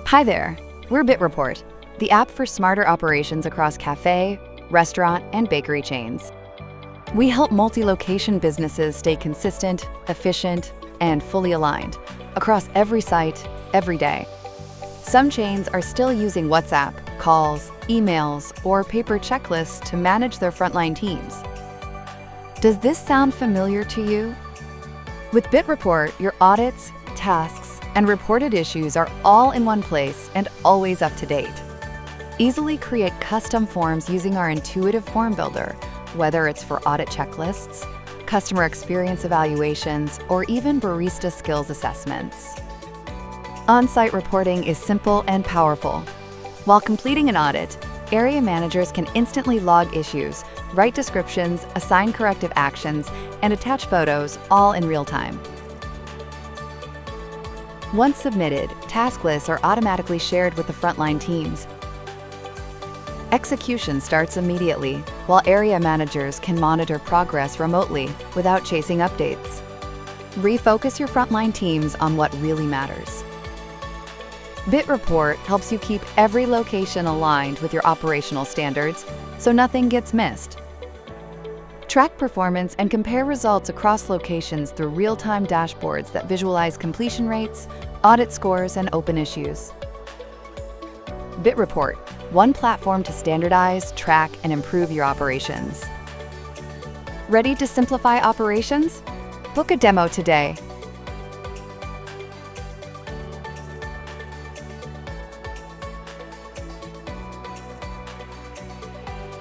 Hi there, we're Bitreport, the app for smarter operations across cafe, restaurant, and bakery chains. We help multi-location businesses stay consistent, efficient, and fully aligned across every site, every day. Some chains are still using WhatsApp, calls, emails, or paper checklists to manage their frontline teams. Does this sound familiar to you? With Bitreport, your audits, tasks, and reported issues are all in one place and always up to date. Easily create custom forms using our intuitive form builder, whether it's for audit checklists, customer experience evaluations, or even barista skills assessments. On-site reporting is simple and powerful. While completing an audit, area managers can instantly log issues, write descriptions, assign corrective actions, and attach photos, all in real time. Once submitted, task lists are automatically shared with the frontline teams. Execution starts immediately, while area managers can monitor progress remotely without chasing updates. Refocus your frontline teams on what really matters. Bitreport helps you keep every location aligned with your operational standards, so nothing gets missed. Track performance and compare results across locations through real-time dashboards that visualize completion rates, audit scores, and open issues. Bitreport, one platform to standardize, track, and improve your operations. Ready to simplify operations? Book a demo today.